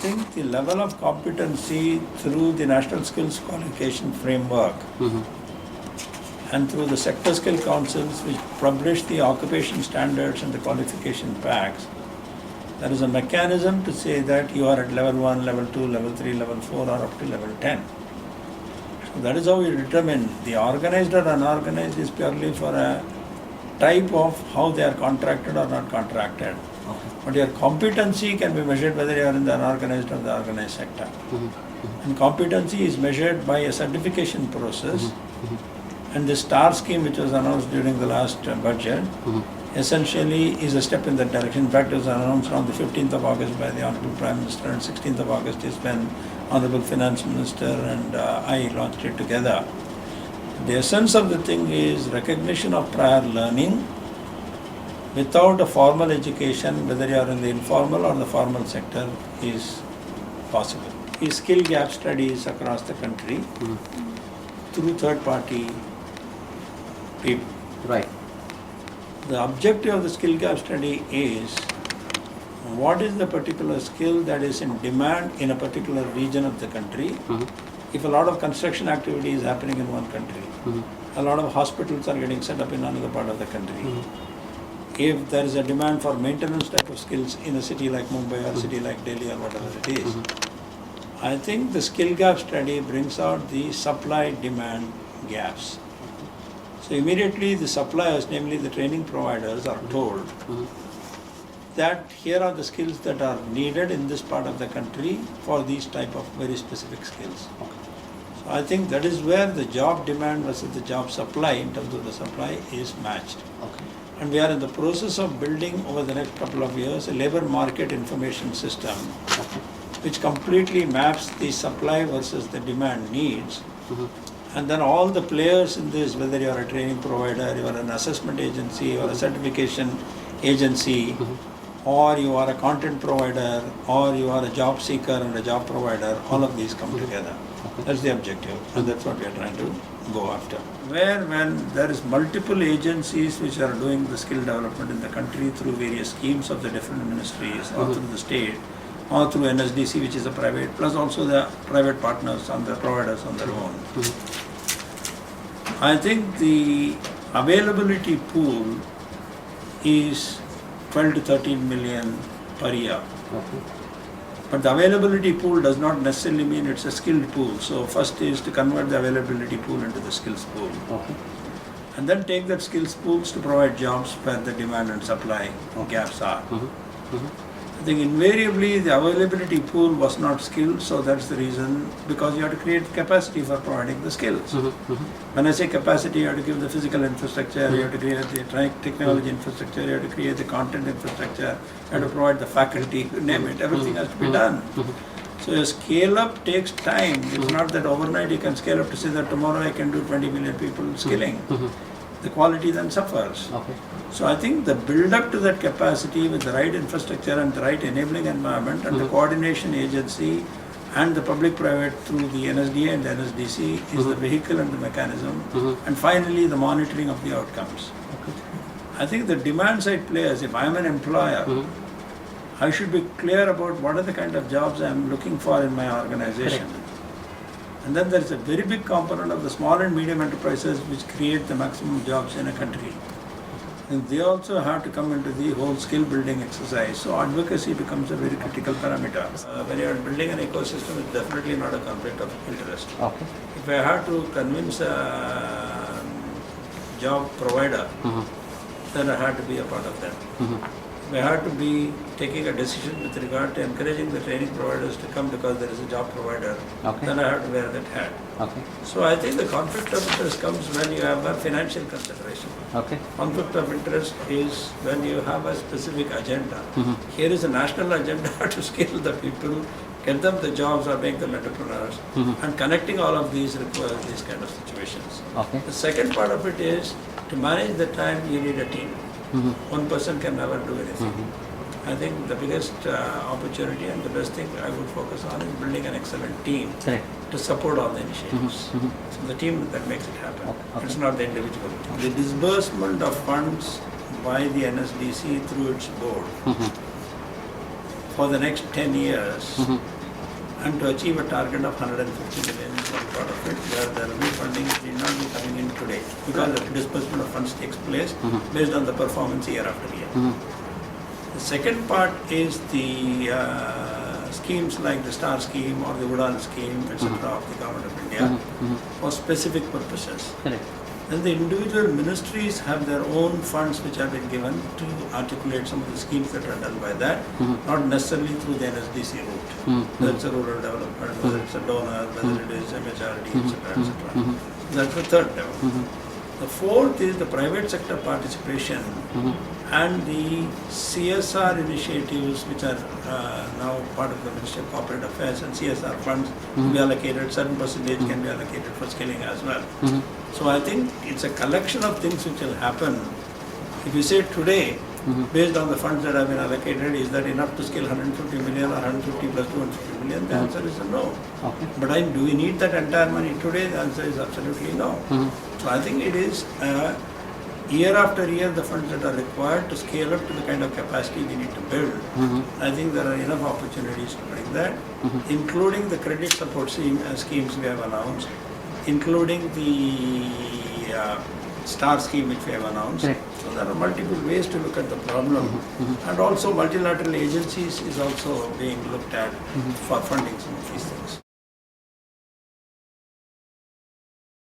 think the level of competency through the National Skills Qualification Framework and through the sector skill councils which publish the occupation standards and the qualification packs, there is a mechanism to say that you are at level 1, level 2, level 3, level 4 or up to level 10. So that is how we determine the organized or unorganized is purely for a type of how they are contracted or not contracted. Okay. But your competency can be measured whether you are in the unorganized or the organized sector. And competency is measured by a certification process. And the STAR scheme which was announced during the last budget essentially is a step in that direction. In fact, it was announced on the 15th of August by the Honorable Prime Minister, and 16th of August is when Honorable Finance Minister and I launched it together. The essence of the thing is recognition of prior learning without a formal education, whether you are in the informal or the formal sector, is possible. Is skill gap studies across the country through third-party people. Right. The objective of the skill gap study is what is the particular skill that is in demand in a particular region of the country. If a lot of construction activity is happening in one country, a lot of hospitals are getting set up in another part of the country. If there is a demand for maintenance type of skills in a city like Mumbai or a city like Delhi or whatever it is, I think the skill gap study brings out the supply-demand gaps. So immediately the suppliers, namely the training providers, are told that here are the skills that are needed in this part of the country for these type of very specific skills. So I think that is where the job demand versus the job supply in terms of the supply is matched. Okay. And we are in the process of building over the next couple of years a labor market information system which completely maps the supply versus the demand needs. And then all the players in this, whether you are a training provider, you are an assessment agency or a certification agency, or you are a content provider, or you are a job seeker and a job provider, all of these come together. That's the objective, and that's what we are trying to go after. When there is multiple agencies which are doing the skill development in the country through various schemes of the different ministries or through the state, or through NSDC, which is a private, plus also the private partners and the providers on their own. I think the availability pool is 12 to 13 million per year. But the availability pool does not necessarily mean it's a skilled pool. So first is to convert the availability pool into the skills pool. And then take that skills pools to provide jobs where the demand and supply gaps are. I think invariably the availability pool was not skilled, so that's the reason, because you have to create capacity for providing the skills. When I say capacity, you have to give the physical infrastructure, you have to create the technology infrastructure, you have to create the content infrastructure, you have to provide the faculty, you name it, everything has to be done. So a scale up takes time. It's not that overnight you can scale up to say that tomorrow I can do 20 million people skilling. The quality then suffers. So I think the build up to that capacity with the right infrastructure and the right enabling environment and the coordination agency and the public-private through the NSDA and the NSDC is the vehicle and the mechanism, and finally the monitoring of the outcomes. I think the demand side players, if I am an employer, I should be clear about what are the kind of jobs I am looking for in my organization. And then there is a very big component of the small and medium enterprises which create the maximum jobs in a country. And they also have to come into the whole skill building exercise. So advocacy becomes a very critical parameter. When you are building an ecosystem, it's definitely not a conflict of interest. If I have to convince a job provider, then I have to be a part of that. We have to be taking a decision with regard to encouraging the training providers to come because there is a job provider, then I have to wear that hat. So I think the conflict of interest comes when you have a financial consideration. Conflict of interest is when you have a specific agenda. Here is a national agenda to skill the people, get them the jobs or make them entrepreneurs, and connecting all of these requires these kind of situations. The second part of it is to manage the time you need a team. One person can never do anything. I think the biggest opportunity and the best thing I would focus on is building an excellent team to support all the initiatives. So the team that makes it happen. It's not the individual. The disbursement of funds by the NSDC through its board for the next 10 years and to achieve a target of 150 million is one part of it, where there will be funding which need not be coming in today because the disbursement of funds takes place based on the performance year after year. The second part is the schemes like the STAR scheme or the UDAN scheme, etc. of the Government of India for specific purposes. Correct. Then the individual ministries have their own funds which have been given to articulate some of the schemes that are done by that, not necessarily through the NSDC route. Whether it's a rural development, whether it's a donor, whether it is MHRD, etc. etc. That's the third level. The fourth is the private sector participation and the CSR initiatives which are now part of the Ministry of Corporate Affairs, and CSR funds to be allocated, certain percentage can be allocated for skilling as well. So I think it's a collection of things which will happen. If you say today, based on the funds that have been allocated, is that enough to scale 150 million or 150 plus 250 million? The answer is a no. Okay. But do we need that entire money today? The answer is absolutely no. So I think it is year after year the funds that are required to scale up to the kind of capacity we need to build. I think there are enough opportunities to bring that, including the credit support schemes we have announced, including the STAR scheme which we have announced. Right. So there are multiple ways to look at the problem, and also multilateral agencies is also being looked at for funding some of these things.